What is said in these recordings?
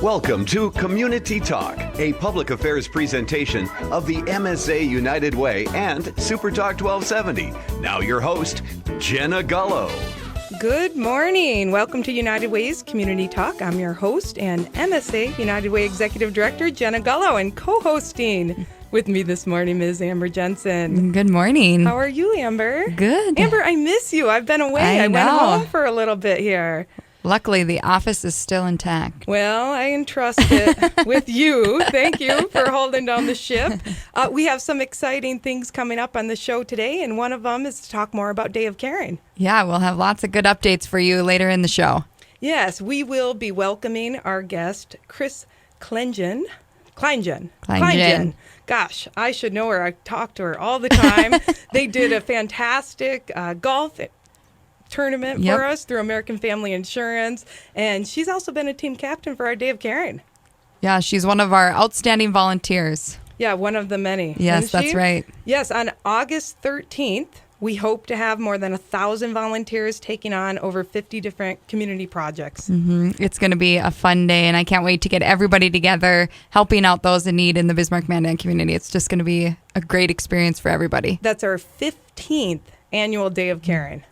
Welcome to Community Talk, a public affairs presentation of the MSA United Way and Super Talk 1270. Now your host, Jenna Gullo. Good morning. Welcome to United Way's Community Talk. I'm your host and MSA United Way Executive Director, Jenna Gullo, and co-hosting with me this morning is Amber Jensen. Good morning. How are you, Amber? Good. Amber, I miss you. I've been away. I went home for a little bit here. Luckily, the office is still intact. Well, I entrust it with you. Thank you for holding down the ship. We have some exciting things coming up on the show today, and one of them is to talk more about Day of Caring. Yeah, we'll have lots of good updates for you later in the show. Yes, we will be welcoming our guest, Chris Kleingen. Gosh, I should know her. I talk to her all the time. They did a fantastic golf tournament for us through American Family Insurance, and she's also been a team captain for our Day of Caring. Yeah, she's one of our outstanding volunteers. Yeah, one of the many. Yes, that's right. Yes, on August 13th, we hope to have more than 1,000 volunteers taking on over 50 different community projects. Mm-hmm. It's going to be a fun day, and I can't wait to get everybody together, helping out those in need in the Bismarck-Mandan community. It's just going to be a great experience for everybody. That's our 15th annual Day of Caring.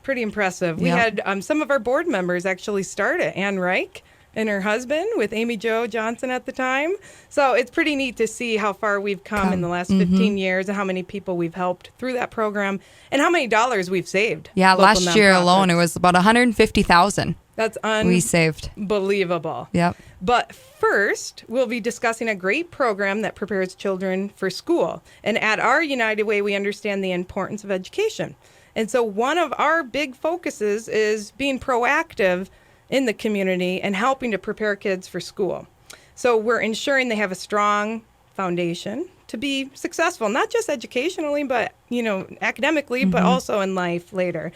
Pretty impressive. We had some of our board members actually start it. Ann Reich and her husband with Amy Jo Johnson at the time. So it's pretty neat to see how far we've come in the last 15 years and how many people we've helped through that program and how many dollars we've saved. Yeah, last year alone it was about $150,000. That's we saved. Unbelievable. Yep. But first, we'll be discussing a great program that prepares children for school. And at our United Way, we understand the importance of education. And so one of our big focuses is being proactive in the community and helping to prepare kids for school. So we're ensuring they have a strong foundation to be successful, not just educationally, but, academically, but also in life later.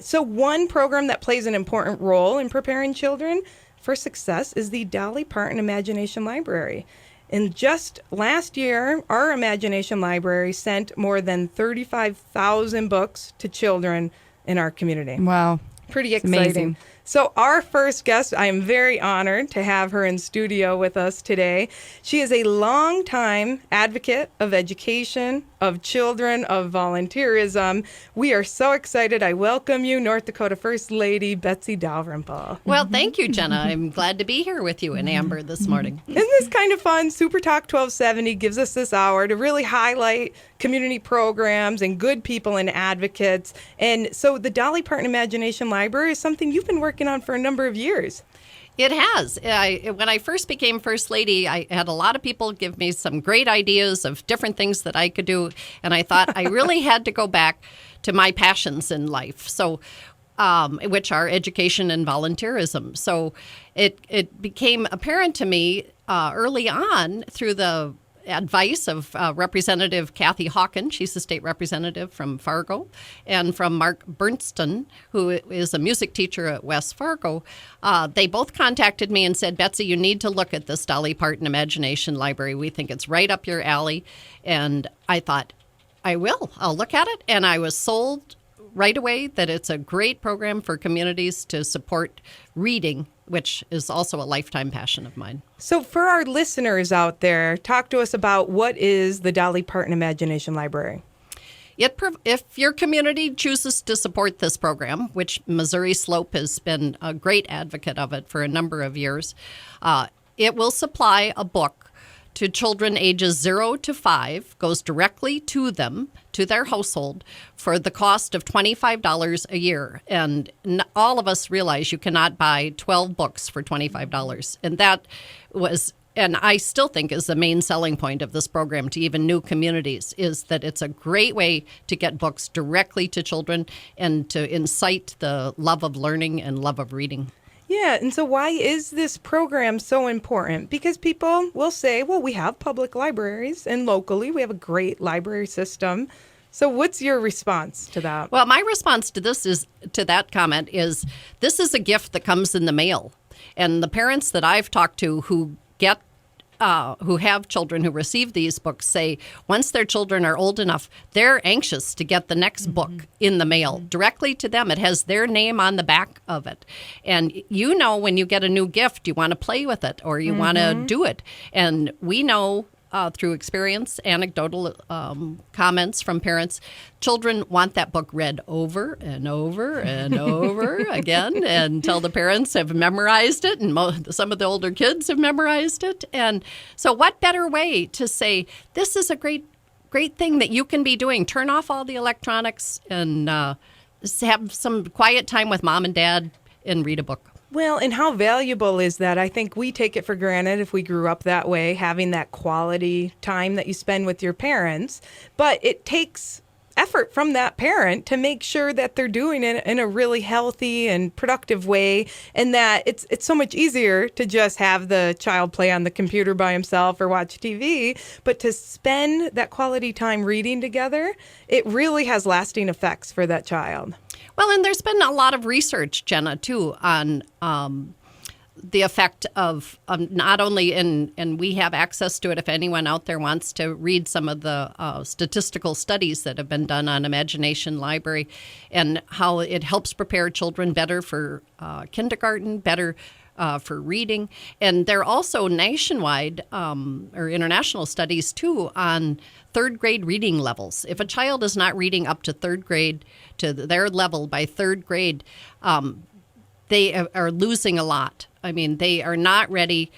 So one program that plays an important role in preparing children for success is the Dolly Parton Imagination Library. And just last year, our Imagination Library sent more than 35,000 books to children in our community. Wow. Pretty exciting. Amazing. So our first guest, I am very honored to have her in studio with us today. She is a longtime advocate of education, of children, of volunteerism. We are so excited. I welcome you, North Dakota First Lady Betsy Dalrymple. Well, thank you, Jenna. I'm glad to be here with you and Amber this morning. Isn't this kind of fun? Super Talk 1270 gives us this hour to really highlight community programs and good people and advocates. And so the Dolly Parton Imagination Library is something you've been working on for a number of years. It has. When I first became First Lady, I had a lot of people give me some great ideas of different things that I could do. And I thought I really had to go back to my passions in life, so which are education and volunteerism. So it became apparent to me early on through the advice of Representative Kathy Hawken. She's the state representative from Fargo, and from Mark Bernston, who is a music teacher at West Fargo. They both contacted me and said, Betsy, you need to look at this Dolly Parton Imagination Library. We think it's right up your alley. And I thought, I will. I'll look at it. And I was sold right away that it's a great program for communities to support reading, which is also a lifetime passion of mine. So for our listeners out there, talk to us about what is the Dolly Parton Imagination Library? If your community chooses to support this program, which Missouri Slope has been a great advocate of it for a number of years, it will supply a book to children ages 0 to 5, goes directly to them, to their household, for the cost of $25 a year. And all of us realize you cannot buy 12 books for $25. And that was, and I still think is the main selling point of this program to even new communities, is that it's a great way to get books directly to children and to incite the love of learning and love of reading. Yeah, and so why is this program so important? Because people will say, well, we have public libraries, and locally we have a great library system. So what's your response to that? Well, my response to that comment is this is a gift that comes in the mail. And the parents that I've talked to who get who have children who receive these books say once their children are old enough, they're anxious to get the next book in the mail directly to them. It has their name on the back of it. And you know when you get a new gift, you want to play with it or you want to do it. And we know through experience, anecdotal comments from parents, children want that book read over and over and over again until the parents have memorized it, and some of the older kids have memorized it. And so what better way to say, this is a great thing that you can be doing. Turn off all the electronics and have some quiet time with mom and dad and read a book. Well, and how valuable is that? I think we take it for granted if we grew up that way, having that quality time that you spend with your parents. But it takes effort from that parent to make sure that they're doing it in a really healthy and productive way, and that it's so much easier to just have the child play on the computer by himself or watch TV, but to spend that quality time reading together, it really has lasting effects for that child. Well, and there's been a lot of research, Jenna, too, on the effect of not only and we have access to it if anyone out there wants to read some of the statistical studies that have been done on Imagination Library and how it helps prepare children better for kindergarten, better for reading. And there are also nationwide or international studies, too, on third grade reading levels. If a child is not reading up to third grade, to their level by third grade, they are losing a lot. I mean, they are not ready.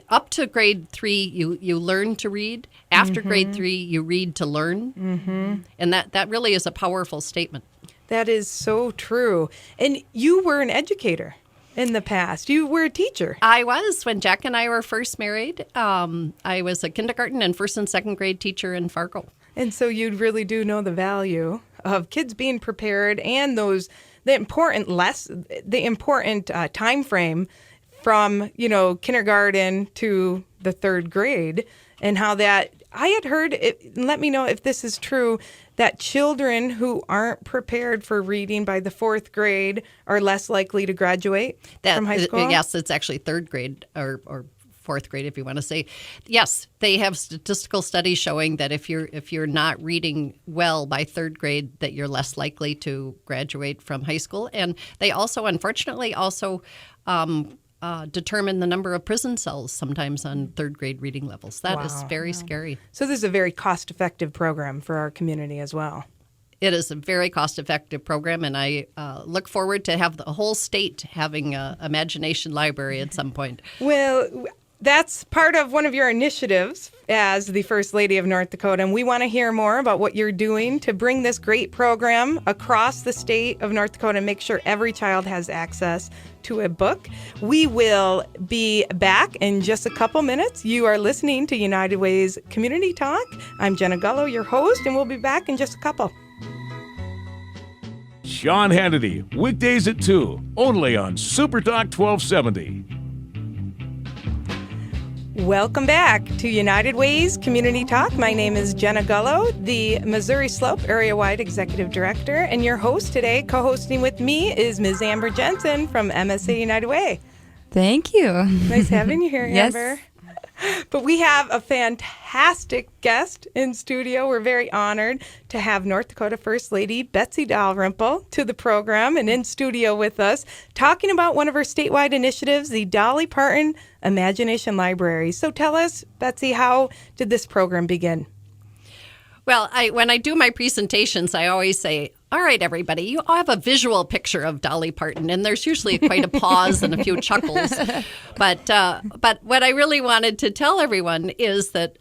Up to grade 3, you learn to read. After grade 3, you read to learn. And that really is a powerful statement. That is so true. And you were an educator in the past. You were a teacher. I was. When Jack and I were first married, I was a kindergarten and first and second grade teacher in Fargo. And so you really do know the value of kids being prepared and the important time frame from, kindergarten to the third grade, and how that I had heard, let me know if this is true, that children who aren't prepared for reading by the fourth grade are less likely to graduate from high school? Yes, it's actually third grade or fourth grade, if you want to say. Yes, they have statistical studies showing that if you're not reading well by third grade, that you're less likely to graduate from high school. And they also, unfortunately, determine the number of prison cells sometimes on third grade reading levels. That is very scary. So this is a very cost-effective program for our community as well. It is a very cost-effective program, and I look forward to have the whole state having an Imagination Library at some point. Well, that's part of one of your initiatives as the First Lady of North Dakota, and we want to hear more about what you're doing to bring this great program across the state of North Dakota and make sure every child has access to a book. We will be back in just a couple minutes. You are listening to United Way's Community Talk. I'm Jenna Gullo, your host, and we'll be back in just a couple. Sean Hannity, weekdays at 2, only on Super Talk 1270. Welcome back to United Way's Community Talk. My name is Jenna Gullo, the Missouri Slope Area-Wide Executive Director, and your host today. Co-hosting with me is Ms. Amber Jensen from MSA United Way. Thank you. Nice having you here, Yes. Amber. But we have a fantastic guest in studio. We're very honored to have North Dakota First Lady Betsy Dalrymple to the program and in studio with us, talking about one of her statewide initiatives, the Dolly Parton Imagination Library. So tell us, Betsy, how did this program begin? Well, when I do my presentations, I always say, all right, everybody, you all have a visual picture of Dolly Parton, and there's usually quite a pause and a few chuckles. But what I really wanted to tell everyone is that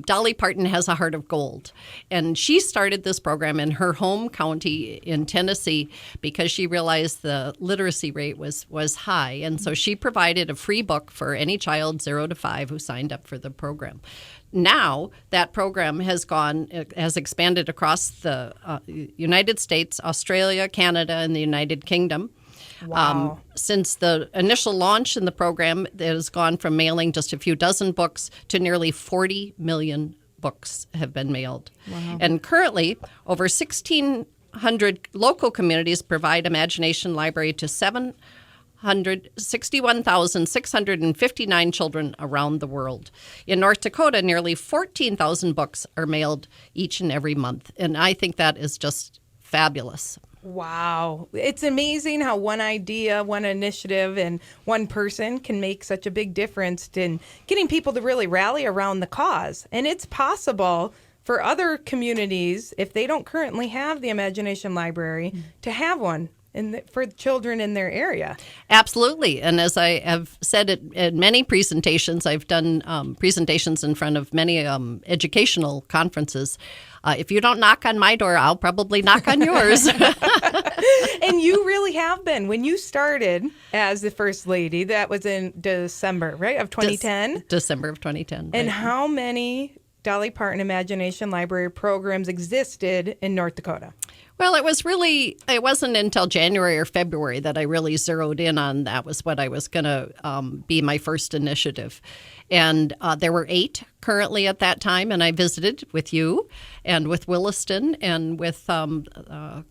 Dolly Parton has a heart of gold. And she started this program in her home county in Tennessee because she realized the literacy rate was high. And so she provided a free book for any child 0 to 5 who signed up for the program. Now that program has expanded across the United States, Australia, Canada, and the United Kingdom. Wow. Since the initial launch in the program, it has gone from mailing just a few dozen books to nearly 40 million books have been mailed. Wow. And currently, over 1,600 local communities provide Imagination Library to 7 61,659 children around the world. In North Dakota, nearly 14,000 books are mailed each and every month, and I think that is just fabulous. Wow. It's amazing how one idea, one initiative, and one person can make such a big difference in getting people to really rally around the cause. And it's possible for other communities, if they don't currently have the Imagination Library, to have one for children in their area. Absolutely. And as I have said at many presentations, I've done presentations in front of many educational conferences. If you don't knock on my door, I'll probably knock on yours. And you really have been. When you started as the First Lady, that was in December, right, of 2010? December of 2010. And right. how many Dolly Parton Imagination Library programs existed in North Dakota? Well, it wasn't until January or February that I really zeroed in on that was what I was going to be my first initiative. And there were 8 currently at that time, and I visited with you and with Williston and with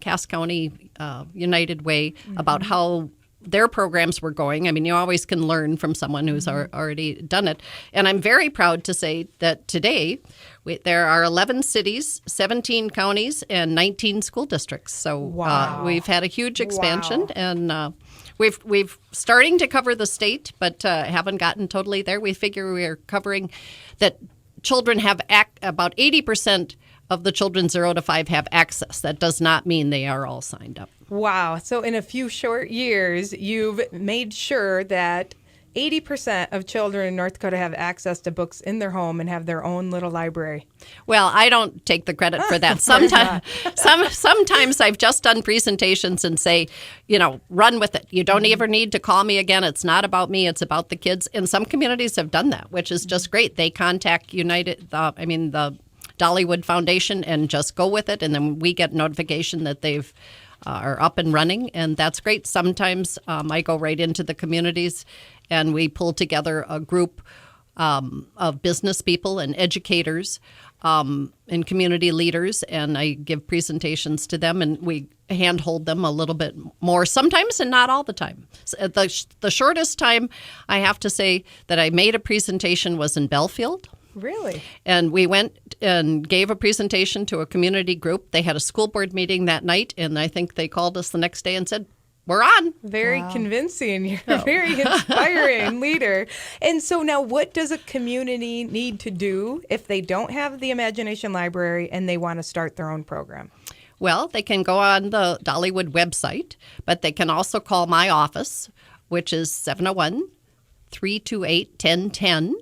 Cass County United Way about how their programs were going. I mean, you always can learn from someone who's already done it. And I'm very proud to say that today there are 11 cities, 17 counties, and 19 school districts. So we've had a huge expansion, and we've starting to cover the state, but haven't gotten totally there. We figure we are covering that children have about 80% of the children 0 to 5 have access. That does not mean they are all signed up. Wow. So in a few short years, you've made sure that 80% of children in North Dakota have access to books in their home and have their own little library. Well, I don't take the credit for that. Sometimes I've just done presentations and say, run with it. You don't ever need to call me again. It's not about me. It's about the kids. And some communities have done that, which is just great. They contact the Dollywood Foundation and just go with it. And then we get notification that they've are up and running, and that's great. Sometimes I go right into the communities and we pull together a group of business people and educators and community leaders, and I give presentations to them, and we handhold them a little bit more sometimes and not all the time. The shortest time I have to say that I made a presentation was in Belfield. Really? And we went and gave a presentation to a community group. They had a school board meeting that night, and I think they called us the next day and said, we're on. Very convincing. You're a very inspiring leader. And so now what does a community need to do if they don't have the Imagination Library and they want to start their own program? Well, they can go on the Dollywood website, but they can also call my office, which is 701-328-1010.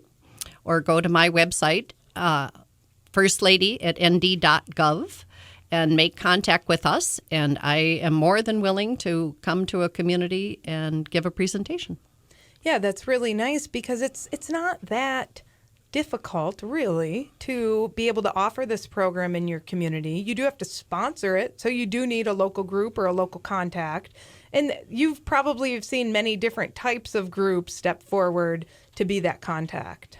Or go to my website, firstlady@nd.gov, and make contact with us. And I am more than willing to come to a community and give a presentation. Yeah, that's really nice because it's not that difficult, really, to be able to offer this program in your community. You do have to sponsor it, so you do need a local group or a local contact. And you've probably seen many different types of groups step forward to be that contact.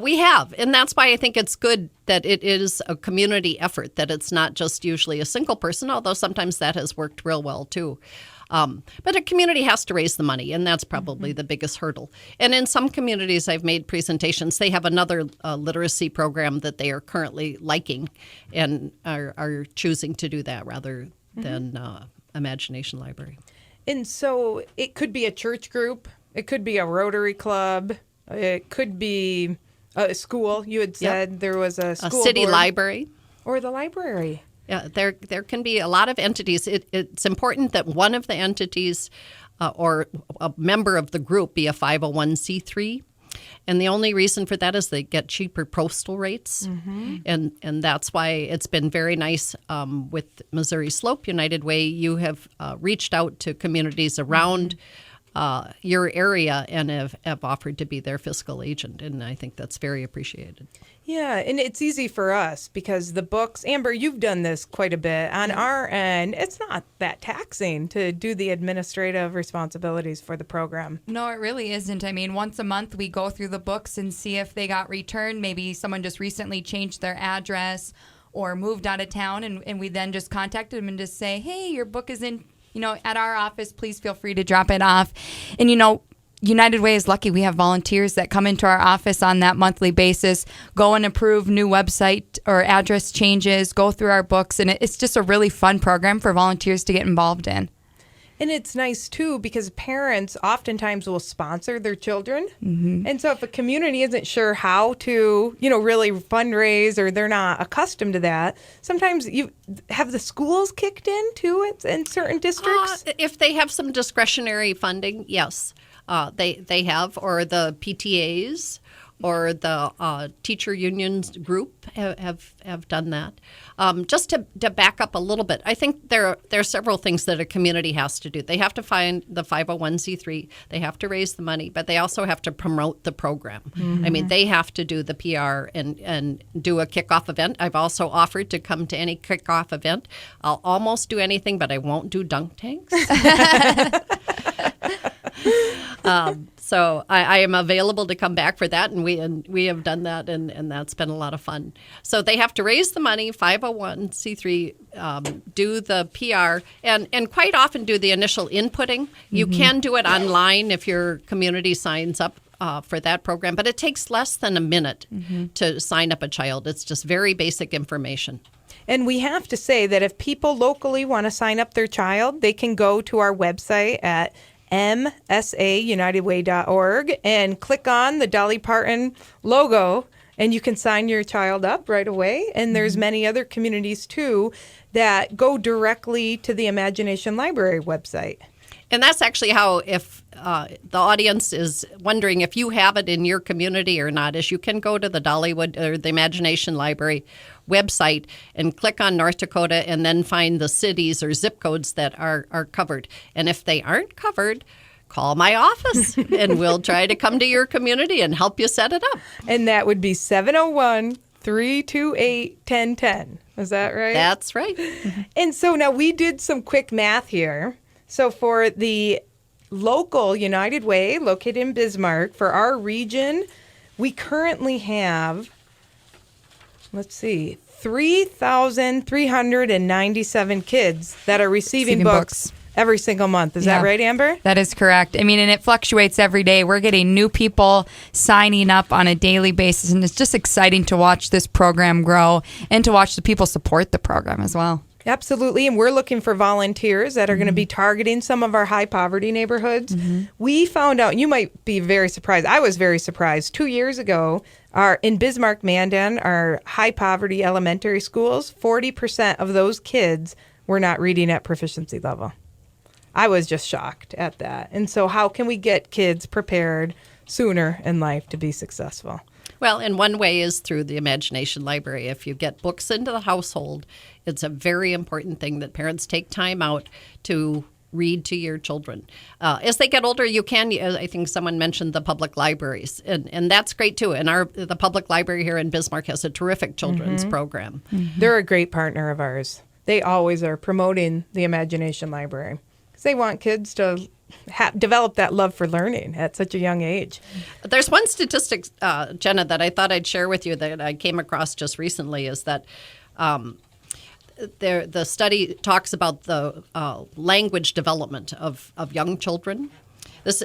We have, and that's why I think it's good that it is a community effort, that it's not just usually a single person, although sometimes that has worked real well too. But a community has to raise the money, and that's probably the biggest hurdle. And in some communities I've made presentations, they have another literacy program that they are currently liking and are choosing to do that rather than Imagination Library. And so it could be a church group, it could be a Rotary Club, it could be a school. You had said there was a school city board. library. Or the library. Yeah, there can be a lot of entities. It's important that one of the entities or a member of the group be a 501c3. And the only reason for that is they get cheaper postal rates. And that's why it's been very nice with Missouri Slope United Way. You have reached out to communities around your area and have offered to be their fiscal agent, and I think that's very appreciated. Yeah, and it's easy for us because the books, Amber, you've done this quite a bit. On our end, it's not that taxing to do the administrative responsibilities for the program. No, it really isn't. I mean, once a month we go through the books and see if they got returned. Maybe someone just recently changed their address or moved out of town, and we then just contact them and just say, hey, your book is in at our office, please feel free to drop it off. And, United Way is lucky. We have volunteers that come into our office on that monthly basis, go and approve new website or address changes, go through our books. And it's just a really fun program for volunteers to get involved in. And it's nice, too, because parents oftentimes will sponsor their children. Mm-hmm. And so if a community isn't sure how to, really fundraise, or they're not accustomed to that, sometimes you have the schools kicked in, too, in certain districts? If they have some discretionary funding, yes. They have, or the PTAs or the teacher unions group have done that. Just to back up a little bit, I think there are several things that a community has to do. They have to find the 501c3. They have to raise the money, but they also have to promote the program. Mm-hmm. I mean, they have to do the PR and do a kickoff event. I've also offered to come to any kickoff event. I'll almost do anything, but I won't do dunk tanks. So I am available to come back for that, and we have done that, and that's been a lot of fun. So they have to raise the money, 501c3, do the PR, and quite often do the initial inputting. You can do it online if your community signs up for that program, but it takes less than a minute to sign up a child. It's just very basic information. And we have to say that if people locally want to sign up their child, they can go to our website at msaunitedway.org and click on the Dolly Parton logo, and you can sign your child up right away. And there's many other communities, too, that go directly to the Imagination Library website. And that's actually how, if the audience is wondering if you have it in your community or not, is you can go to the Dollywood or the Imagination Library website and click on North Dakota and then find the cities or zip codes that are covered. And if they aren't covered, call my office and we'll try to come to your community and help you set it up. And that would be 701-328-1010. Is that right? That's right. And so now we did some quick math here. So for the local United Way located in Bismarck, for our region, we currently have, 3,397 kids that are receiving books every single month. Is that right, Amber? That is correct. I mean, and it fluctuates every day. We're getting new people signing up on a daily basis, and it's just exciting to watch this program grow and to watch the people support the program as well. Absolutely, and we're looking for volunteers that are going to be targeting some of our high poverty neighborhoods. We found out, you might be very surprised, I was very surprised, 2 years ago, in Bismarck, Mandan, our high poverty elementary schools, 40% of those kids were not reading at proficiency level. I was just shocked at that. And so how can we get kids prepared sooner in life to be successful? Well, and one way is through the Imagination Library. If you get books into the household, it's a very important thing that parents take time out to read to your children. As they get older, you can, I think someone mentioned the public libraries, and that's great too. And the public library here in Bismarck has a terrific children's program. They're a great partner of ours. They always are promoting the Imagination Library because they want kids to develop that love for learning at such a young age. There's one statistic, Jenna, that I thought I'd share with you that I came across just recently, is that the study talks about the language development of young children.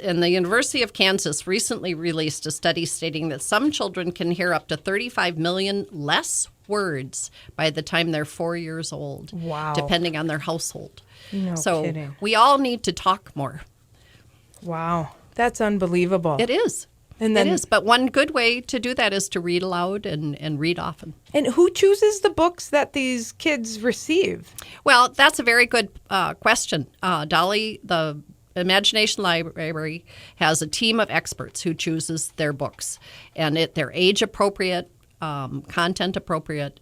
And the University of Kansas recently released a study stating that some children can hear up to 35 million less words by the time they're 4 years old. Wow. Depending on their household. No kidding. We all need to talk more. Wow. That's unbelievable. It is. And then, it is. But one good way to do that is to read aloud and read often. And who chooses the books that these kids receive? Well, that's a very good question. Dolly, the Imagination Library, has a team of experts who chooses their books. And they're age appropriate, content appropriate,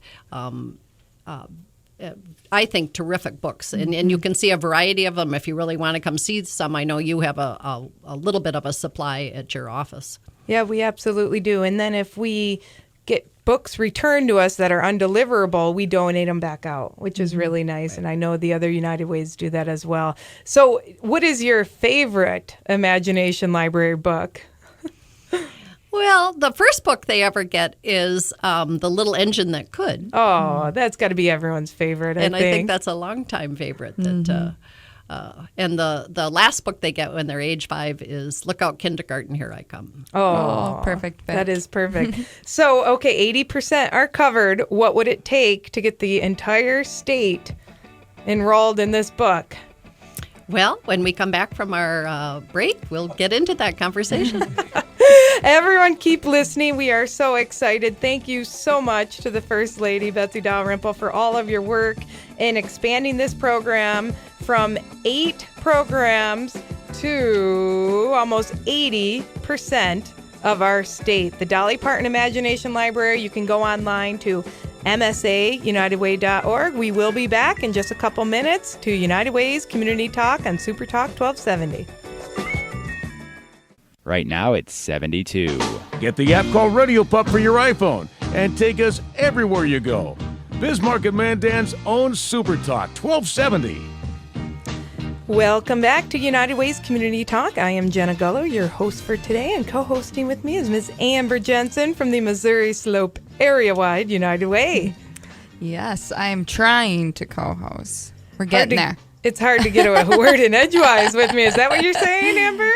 I think terrific books, and you can see a variety of them if you really want to come see some. I know you have a little bit of a supply at your office. Yeah, we absolutely do. And then if we get books returned to us that are undeliverable, we donate them back out, which is really nice. Right. And I know the other United Ways do that as well. So what is your favorite Imagination Library book? Well, the first book they ever get is The Little Engine That Could. Oh, that's got to be everyone's favorite, I think that's a longtime favorite that And the last book they get when they're age 5 is Look Out Kindergarten, Here I Come. Oh, perfect fit. That is perfect. So, okay, 80% are covered. What would it take to get the entire state enrolled in this book? Well, when we come back from our break, we'll get into that conversation. Everyone keep listening. We are so excited. Thank you so much to the First Lady, Betsy Dalrymple, for all of your work in expanding this program from 8 programs to almost 80% of our state. The Dolly Parton Imagination Library, you can go online to msaunitedway.org. We will be back in just a couple minutes to United Way's Community Talk on Super Talk 1270. Right now, it's 72. Get the app called Radio Pup for your iPhone and take us everywhere you go. Bismarck and Mandan's own Super Talk 1270. Welcome back to United Way's Community Talk. I am Jenna Gullo, your host for today, and co-hosting with me is Ms. Amber Jensen from the Missouri Slope Area-Wide United Way. Yes, I am trying to co-host. We're getting there. It's hard to get a word in edgewise with me. Is that what you're saying, Amber?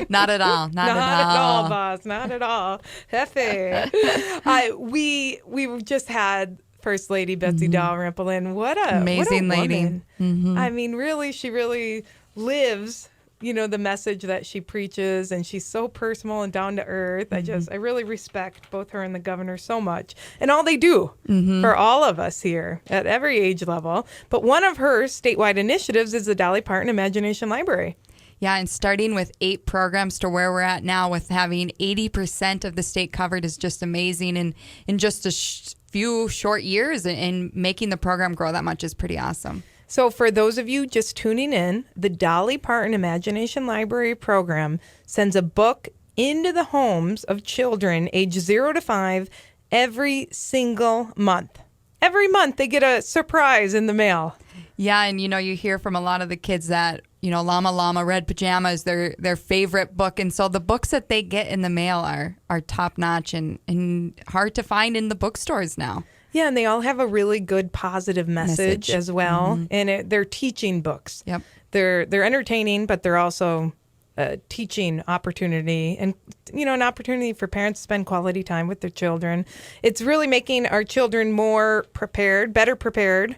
Not at all. Not at all, boss. Not at all. Hefe. We just had First Lady Betsy Dalrymple in. What a amazing what a lady. Woman. Mm-hmm. I mean, really, she really lives, the message that she preaches, and she's so personal and down to earth. I really respect both her and the governor so much, and all they do for all of us here at every age level. But one of her statewide initiatives is the Dolly Parton Imagination Library. Yeah, and starting with 8 programs to where we're at now with having 80% of the state covered is just amazing. And in just a few short years, and making the program grow that much is pretty awesome. So for those of you just tuning in, the Dolly Parton Imagination Library program sends a book into the homes of children age 0 to 5 every single month. Every month they get a surprise in the mail. Yeah, and you hear from a lot of the kids that, Llama Llama, Red Pajamas, their favorite book. And so the books that they get in the mail are top-notch and hard to find in the bookstores now. Yeah, and they all have a really good positive message. As well. Mm-hmm. And they're teaching books. Yep. They're entertaining, but they're also a teaching opportunity and, an opportunity for parents to spend quality time with their children. It's really making our children more prepared, better prepared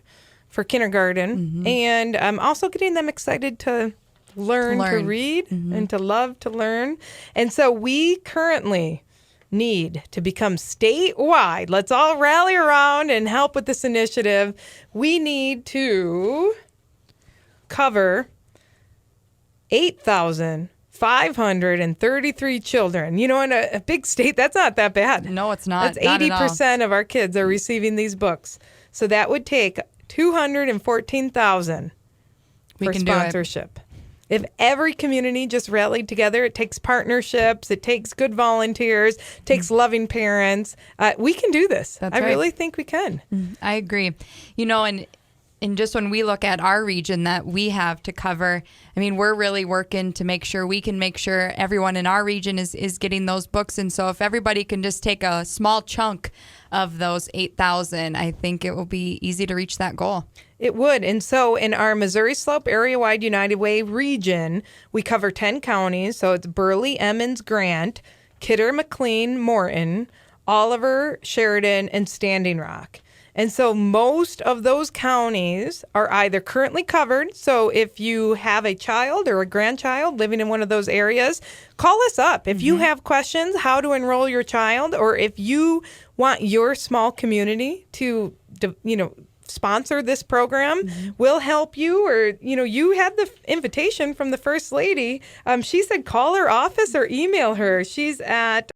for kindergarten, and also getting them excited to learn to read and to love to learn. And so we currently need to become statewide. Let's all rally around and help with this initiative. We need to cover 8,533 children. In a big state, that's not that bad. No, it's not. That's 80% of our kids are receiving these books. So that would take 214,000 for sponsorship. If every community just rallied together, it takes partnerships, it takes good volunteers, it takes loving parents. We can do this. That's I right. really think we can. I agree. And just when we look at our region that we have to cover, we're really working to make sure everyone in our region is getting those books. And so if everybody can just take a small chunk of those 8,000, I think it will be easy to reach that goal. It would. And so in our Missouri Slope Area-Wide United Way region, we cover 10 counties. So it's Burley, Emmons, Grant, Kidder, McLean, Morton, Oliver, Sheridan, and Standing Rock. And so most of those counties are either currently covered. So if you have a child or a grandchild living in one of those areas, call us up. If you have questions how to enroll your child, or if you want your small community to, sponsor this program, we'll help you. Or, you had the invitation from the First Lady. She said call her office or email her. She's at